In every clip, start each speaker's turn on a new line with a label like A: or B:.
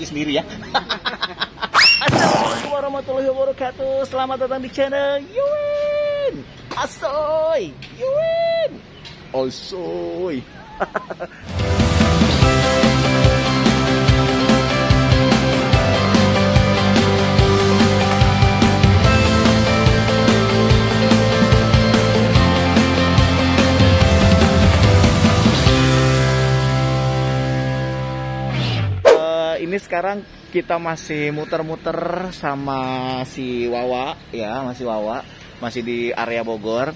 A: sendiri ya. Assalamualaikum warahmatullahi wabarakatuh. Selamat datang di channel Yuwin Asoy. Yuwin Asoy. Ini sekarang kita masih muter-muter sama si Wawa ya, masih di area Bogor.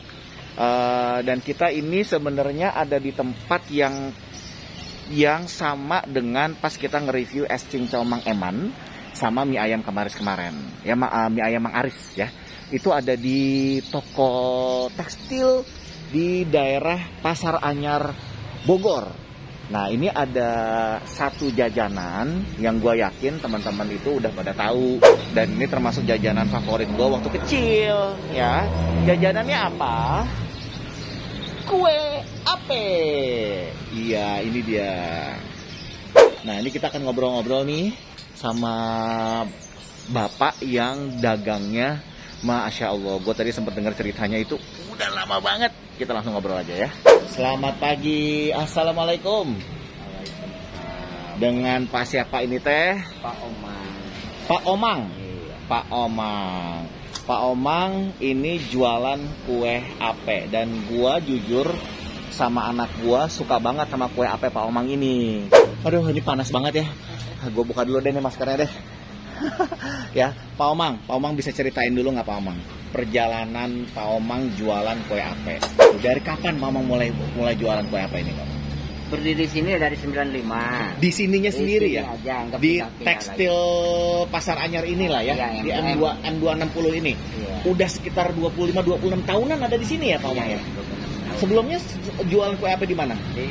A: Dan kita ini sebenarnya ada di tempat yang sama dengan pas kita nge-review es cincau Mang Eman sama mie ayam kemarin ya, mie ayam Mang Aris ya. Itu ada di toko tekstil di daerah Pasar Anyar Bogor. Nah, ini ada satu jajanan yang gue yakin teman-teman itu udah pada tahu, dan ini termasuk jajanan favorit gue waktu kecil ya. Jajanannya apa? Kue ape. Iya, ini dia. Nah, ini kita akan ngobrol-ngobrol nih sama bapak yang dagangnya, Masya Allah. Gue tadi sempat dengar ceritanya itu udah lama banget. Kita langsung ngobrol aja ya. Selamat pagi, assalamualaikum. Dengan Pak siapa ini teh?
B: Pak Omang.
A: Pak Omang.
B: Iya.
A: Pak Omang. Pak Omang ini jualan kue ape, dan gua jujur sama anak gua suka banget sama kue ape Pak Omang ini. Aduh, ini panas banget ya. Gua buka dulu deh nih maskernya deh. Ya, Pak Omang bisa ceritain dulu nggak Pak Omang? Perjalanan Pak Omang jualan kue ape. Dari kapan Pak Omang mulai jualan kue ape ini, Pak?
B: Berdiri sini dari 95.
A: Di sininya sendiri
B: sini
A: ya?
B: Aja,
A: di tekstil lagi. Pasar Anyar inilah ya,
B: iya,
A: di M260 ini. Iya. Udah sekitar 25-26 tahunan ada di sini ya Pak Omang ya? Sebelumnya jualan kue ape di mana?
B: Di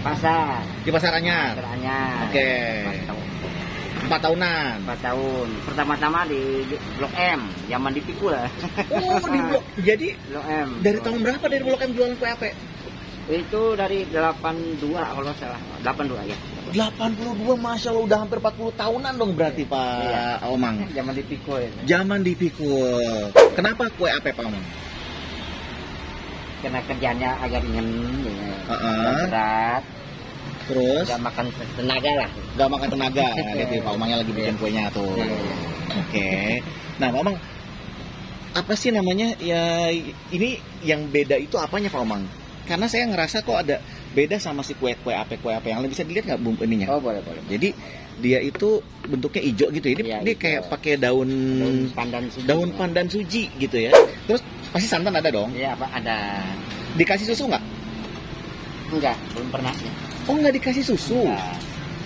B: pasar.
A: Di Pasar Anyar.
B: Pasar Anyar.
A: Oke. 4 tahunan.
B: 4 tahun. Pertama-tama di Blok M, zaman di Pikul lah.
A: Oh, di Blok. Jadi
B: Blok M.
A: Dari tahun berapa dari Blok M jualan kue ape?
B: Itu dari 82 kalau salah. 82 ya.
A: 82, Masya Allah, udah hampir 40 tahunan dong berarti Pak
B: iya.
A: Omang.
B: Zaman di Pikul.
A: Zaman di Pikul. Kenapa kue ape Pak Omang?
B: Karena kerjanya agak ringan, berat.
A: Terus?
B: Gak makan tenaga lah.
A: Gak makan tenaga. Lihat Pak Omangnya lagi bikin kuenya tuh. Oke. Nah Pak Omang, apa sih namanya ya, ini yang beda itu apanya Pak Omang? Karena saya ngerasa kok ada beda sama si kue ape yang lain. Bisa dilihat nggak bumbu ininya?
B: Oh, boleh.
A: Jadi dia itu bentuknya hijau gitu. Ini kayak pakai daun pandan suji gitu ya. Terus pasti santan ada dong?
B: Iya, apa ada.
A: Dikasih susu nggak?
B: Enggak, belum pernah ya.
A: Oh, nggak dikasih susu?
B: Enggak.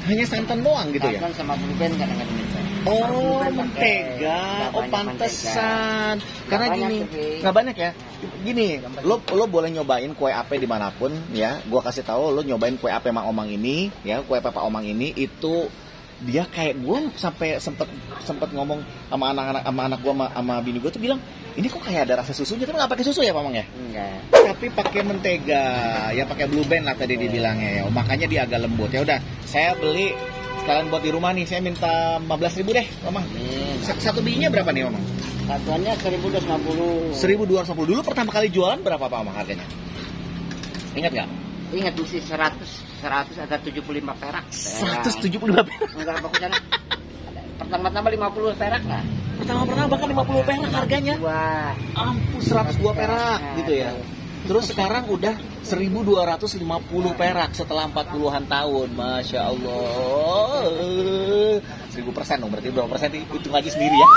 A: Hanya santan doang gitu ya?
B: Santan sama blueberry kadang-kadang.
A: Oh, mentega. Oh, pantesan. Karena gini, nggak banyak ya. Gini, lo boleh nyobain kue ape dimanapun ya. Gua kasih tahu lo nyobain kue ape Mang Omang ini ya, kue ape Pak Omang ini itu dia kayak gue sampai sempet ngomong sama anak gue sama bini gue tuh bilang, ini kok kayak ada rasa susunya, tapi nggak pakai susu ya Pak Omang ya?
B: Enggak.
A: Tapi pakai mentega, ya pakai blue band lah tadi dibilangnya ya. Makanya dia agak lembut. Ya udah, saya beli sekalian buat di rumah nih. Saya minta 15.000 deh, Pak Omang. Satu bijinya berapa nih, Pak Omang?
B: Satuannya 1.250.
A: 1.250. Dulu pertama kali jualan berapa Pak Omang harganya? Ingat nggak?
B: Ingat mesti 100 ada 75 perak.
A: 175 perak.
B: Enggak pokoknya. Pertama-tama 50 perak lah.
A: Pertama bahkan 50 perak harganya.
B: Wah,
A: ampun 102 perak gitu ya. Terus sekarang udah 1.250 perak setelah 40-an tahun. Masya Allah. 1000% dong, berarti berapa persen hitung aja sendiri ya.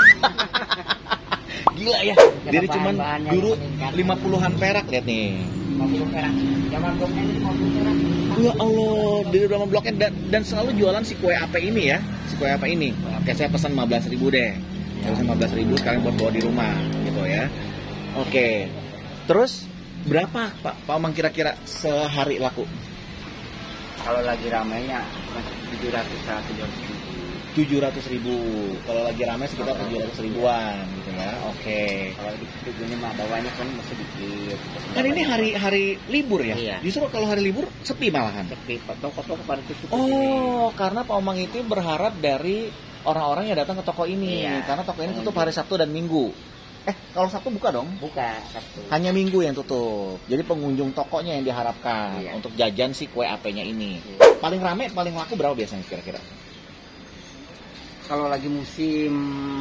A: Gila ya. Dari cuman dulu 50-an perak, lihat nih.
B: 50 perak. Zaman Blok M 50 perak.
A: Ya Allah, dari zaman Blok M dan selalu jualan si kue ape ini ya. Si kue ape ini. Oke, saya pesan 15.000 deh. Saya pesan 15.000 sekarang buat bawa di rumah gitu ya. Oke. Terus berapa Pak Omang kira-kira sehari laku?
B: Kalau lagi ramainya 700.000.
A: 700.000. Kalau lagi ramai sekitar 700 ribuan gitu ya. Oke.
B: Kalau sedikit ini mah bawahnya kan masih sedikit.
A: Kan ini hari libur ya?
B: Iya.
A: Justru kalau hari libur sepi malahan.
B: Sepi, toko-toko pada tutup.
A: Oh, karena Pak Omang itu berharap dari orang-orang yang datang ke toko ini.
B: Iya.
A: Karena toko ini tutup hari Sabtu dan Minggu. Kalau Sabtu buka dong?
B: Buka Sabtu.
A: Hanya Minggu yang tutup. Jadi pengunjung tokonya yang diharapkan untuk jajan si kue AP-nya ini. Paling rame, paling laku berapa biasanya kira-kira?
B: Kalau lagi musim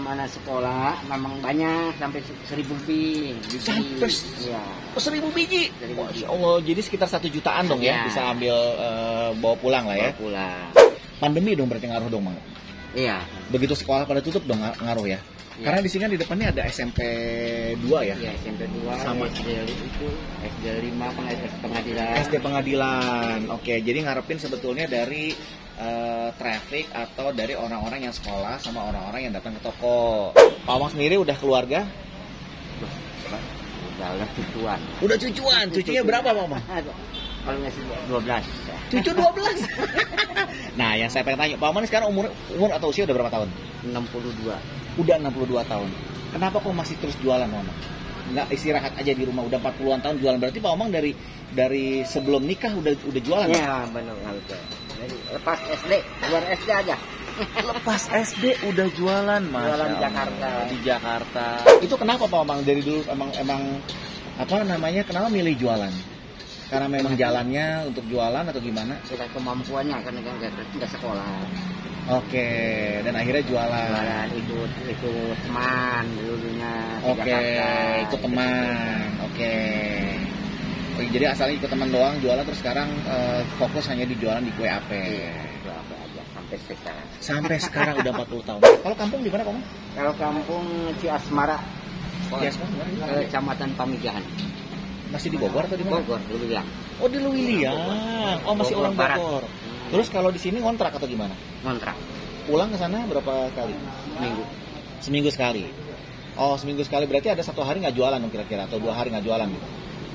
B: anak sekolah memang banyak sampai 1.000 lebih.
A: Sampai
B: ya.
A: 1.000 biji.
B: 1.000
A: Masya Allah, jadi sekitar 1 jutaan dong ya, bisa ambil bawa pulang lah ya.
B: Bawa pulang.
A: Pandemi dong berarti ngaruh dong, Mang.
B: Iya.
A: Begitu sekolah pada tutup dong ngaruh ya. Karena di sini kan di depannya ada SMP 2 ya.
B: Iya, SMP 2
A: sama
B: SD itu, SD 5 pengadilan.
A: SD pengadilan. Oke, jadi ngarepin sebetulnya dari traffic atau dari orang-orang yang sekolah sama orang-orang yang datang ke toko. Pak Omang sendiri udah keluarga?
B: Udah cucuan.
A: Udah cucuan. Cucunya berapa, Pak Omang?
B: Kalau ngasih 12.
A: Cucu 12. Nah, yang saya pengen tanya, Pak Omang sekarang umur atau usia udah berapa tahun?
B: 62.
A: Udah 62 tahun. Kenapa kok masih terus jualan, Pak Omang? Nggak istirahat aja di rumah, udah 40-an tahun jualan. Berarti Pak Omang dari sebelum nikah udah jualan?
B: Iya, benar betul. Jadi lepas SD, luar SD aja.
A: Lepas SD udah jualan, Mas.
B: Jualan di Jakarta.
A: Di Jakarta. Itu kenapa Pak Omang dari dulu emang apa namanya? Kenapa milih jualan? Karena memang jalannya untuk jualan atau gimana?
B: Kita kemampuannya karena nggak sekolah.
A: Oke, dan akhirnya jualan.
B: Ikut teman dulunya.
A: Oke, ikut teman. Oke. Jadi asalnya ikut teman doang jualan, terus sekarang fokus hanya di jualan di kue AP.
B: Kue AP aja sampai sekarang.
A: Sampai sekarang udah 40 tahun. Kalau kampung di mana, Pak?
B: Kalau kampung Ciasmara.
A: Ciasmara,
B: Kecamatan Pamijahan.
A: Masih di Bogor atau di mana?
B: Bogor, Luwiliang.
A: Oh, di Luwiliang. Oh, masih
B: Bogor
A: orang
B: Barat.
A: Bogor. Terus kalau di sini ngontrak atau gimana?
B: Ngontrak.
A: Pulang ke sana berapa kali? Seminggu sekali. Oh, seminggu sekali berarti ada 1 hari nggak jualan dong kira-kira, atau 2 hari nggak jualan gitu?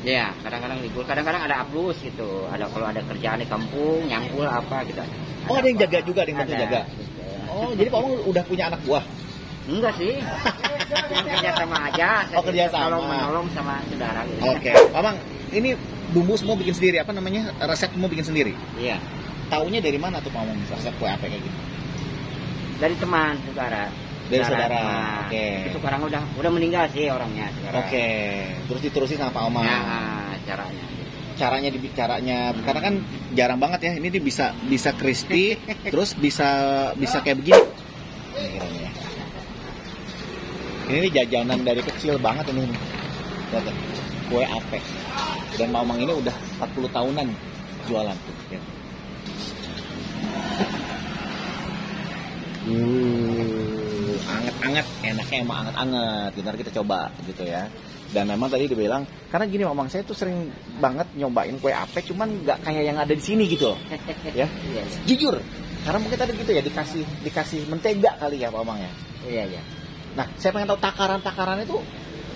B: Ya, kadang-kadang libur, kadang-kadang ada aplus gitu. Ada kalau ada kerjaan di kampung, nyangkul apa gitu.
A: Oh, ada yang jaga juga, ada yang bantu jaga.
B: Gitu.
A: Oh, jadi Pak Omang udah punya anak buah?
B: Enggak sih. Cuma kerja sama aja.
A: Oh, kerja sama.
B: Menolong sama saudara gitu.
A: Oke. Pak Omang, ini bumbu semua bikin sendiri, apa namanya? Resep semua bikin sendiri?
B: Iya.
A: Taunya dari mana tuh Pak Omang resep kue apa kayak gitu?
B: Dari teman, saudara.
A: Dari saudara. Oke.
B: Itu sekarang udah meninggal sih orangnya sekarang.
A: Oke. Terus diterusin sama Pak Omang.
B: Nah, caranya. Caranya
A: Karena kan jarang banget ya, ini dia bisa crispy, terus bisa kayak begini. Ini jajanan dari kecil banget ini. Lihat, kue ape. Dan Pak Omang ini udah 40 tahunan jualan tuh. Ya. Anget-anget, enaknya emang anget-anget. Bentar kita coba gitu ya. Dan memang tadi dibilang, karena gini Omang, saya tuh sering banget nyobain kue ape, cuman nggak kayak yang ada di sini gitu loh. Ya, jujur. Karena mungkin tadi gitu ya, dikasih mentega kali ya Pak Omang ya.
B: Iya.
A: Nah, saya pengen tahu takaran itu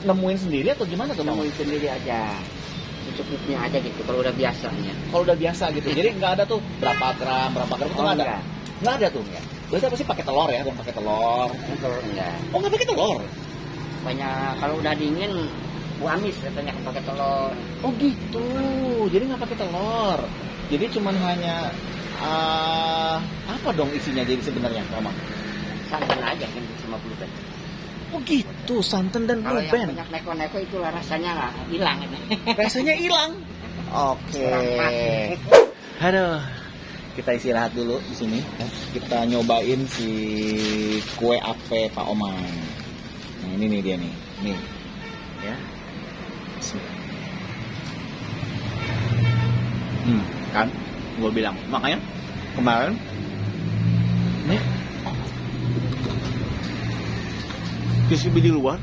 A: nemuin sendiri atau gimana tuh?
B: Nemuin sendiri aja. Secukupnya aja gitu, kalau udah biasanya.
A: Kalau udah biasa gitu, jadi nggak ada tuh berapa gram itu nggak ada. Nggak ada tuh. Berarti apa sih pakai telur ya? Pakai telur.
B: Telur enggak.
A: Oh, nggak pakai telur?
B: Banyak kalau udah dingin Bu Amis katanya pakai telur.
A: Oh gitu. Jadi nggak pakai telur. Jadi cuman hanya apa dong isinya jadi sebenarnya, Omang?
B: Santan aja kan 50 kan.
A: Oh gitu, santan dan
B: Kalau
A: blue
B: yang
A: band.
B: banyak neko-neko itulah rasanya lah hilang.
A: Rasanya hilang. Oke. Aduh. Kita istirahat dulu di sini. Kita nyobain si kue ape Pak Omang. Nah, ini nih dia nih. Nih. Ya. Kan gue bilang, makanya kemarin nih crispy di luar,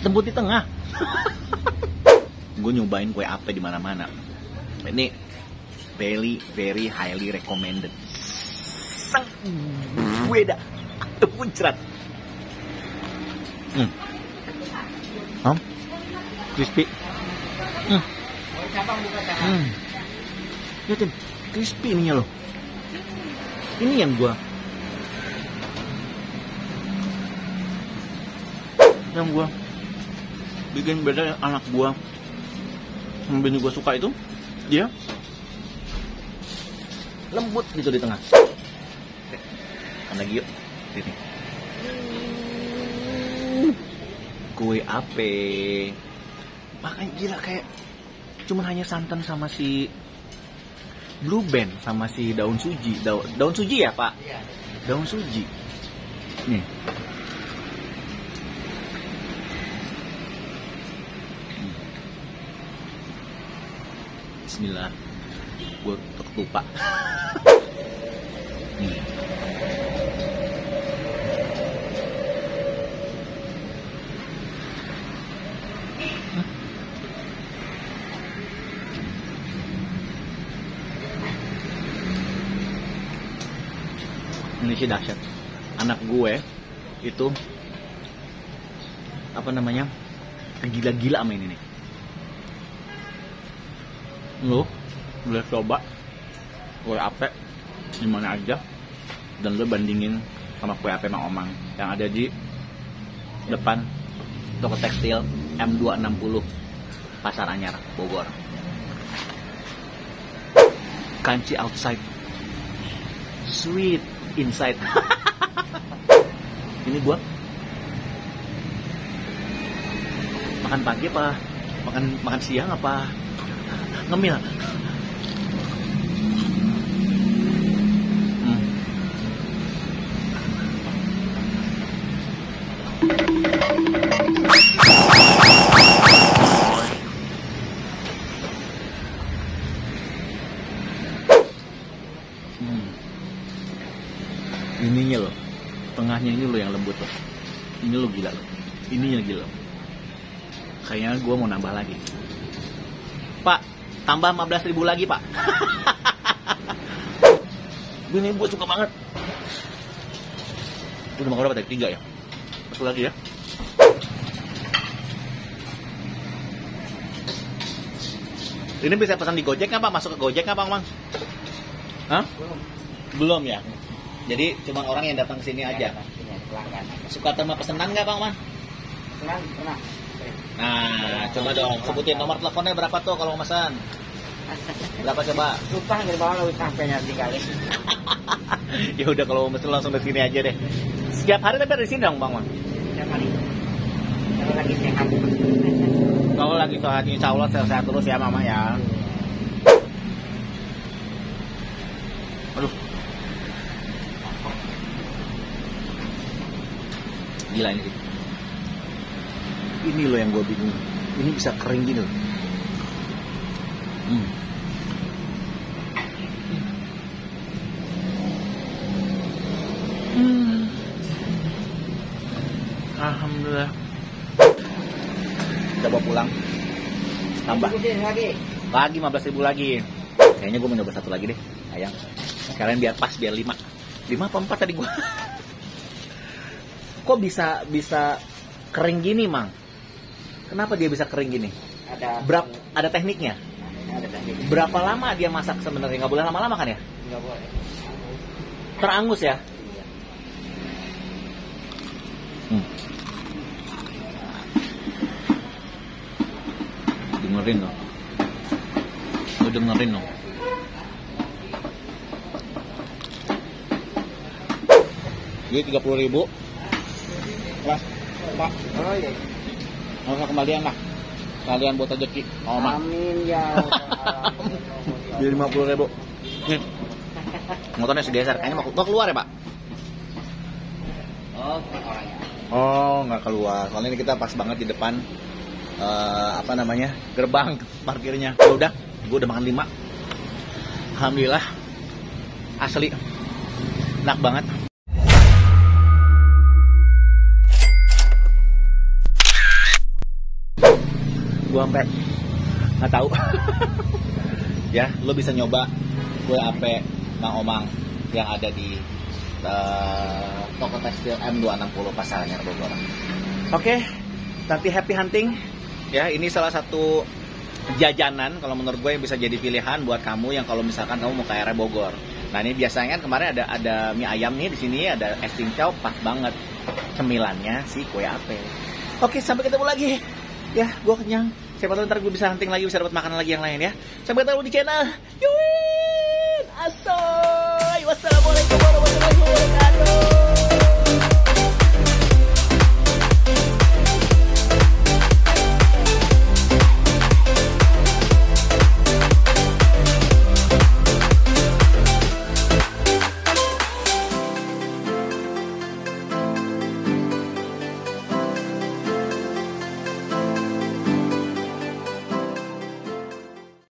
A: lembut di tengah. Gue nyobain kue ape di mana-mana. Ini very highly recommended. Sang beda, muncrat. Crispy. Lihatin, crispy ininya loh. Ini yang gua bikin beda anak gua sama bini gua suka itu, dia lembut gitu di tengah. Mana lagi yuk, sini. Kue ape, makanya gila kayak cuman hanya santan sama si blue band sama si daun suji, daun suji ya Pak?
B: Iya.
A: Daun suji. Nih. Bismillah. Gue lupa. Ini sih dahsyat. Anak gue itu apa namanya, gila-gila sama ini nih. Lo boleh coba kue ape di mana aja dan lo bandingin sama kue ape Mang Omang yang ada di depan toko tekstil M260 Pasar Anyar Bogor. Crunchy outside, sweet inside. Ini gua makan pagi apa makan siang apa ngemil? Ininya loh, tengahnya ini loh yang lembut loh. Ini lo gila loh, ininya gila. Kayaknya gue mau nambah lagi. Pak, tambah 15.000 lagi Pak. Ini gue suka banget. Udah makan berapa tadi? 3 ya? Satu lagi ya. Ini bisa pesan di Gojek nggak Pak? Masuk ke Gojek nggak Pak Mang? Hah? Belum ya? Jadi cuma orang yang datang ke sini aja. Suka terima pesanan nggak Bang Man?
B: Pernah.
A: Nah, coba dong sebutin nomor teleponnya berapa tuh kalau mau pesan? Berapa coba?
B: Lupa nggak bawa lebih sampai nanti kali.
A: Ya udah kalau mau pesan langsung ke sini aja deh. Setiap hari tapi ada di sini dong Bang Man?
B: Setiap hari. Kalau lagi sehat.
A: Kalau lagi sehat, insya Allah sehat terus ya Mama ya. Aduh. Gila ini sih. Ini loh yang gue bingung. Ini bisa kering gini loh. Alhamdulillah. Kita bawa pulang. Tambah. Lagi 15.000 lagi. Kayaknya gue mau nyoba satu lagi deh. Sayang. Sekarang biar pas, biar 5. 5 apa 4 tadi gue. Kok bisa kering gini, Mang? Kenapa dia bisa kering gini? Ada tekniknya?
B: Ada tekniknya.
A: Berapa lama dia masak sebenarnya? Nggak boleh lama-lama kan ya?
B: Nggak boleh.
A: Terangus ya?
B: Iya.
A: Dengerin loh. Lu dengerin loh. Ini 30.000. Mas, Pak.
B: Oh iya.
A: Nggak usah kembalian lah. Kalian buat rezeki. Oh, Mak.
B: Amin ya.
A: Biar 50.000. Nih. Motornya segeser. Kayaknya mau keluar ya, Pak?
B: Oh, orangnya.
A: Oh, nggak keluar. Soalnya ini kita pas banget di depan gerbang parkirnya. Ya udah, gue udah makan 5. Alhamdulillah. Asli. Enak banget. Gue sampai nggak tahu. Ya, lo bisa nyoba kue ape Mang Omang yang ada di toko tekstil M260 Pasar Anyar Bogor. Oke, nanti happy hunting. Ya, ini salah satu jajanan kalau menurut gue yang bisa jadi pilihan buat kamu yang kalau misalkan kamu mau ke area Bogor. Nah, ini biasanya kan kemarin ada mie ayam nih di sini, ada es cincau, pas banget cemilannya si kue ape. Oke, sampai ketemu lagi. Ya, gue kenyang. Siapa tahu ntar gue bisa hunting lagi, bisa dapat makanan lagi yang lain ya. Sampai ketemu di channel Yuin Aso.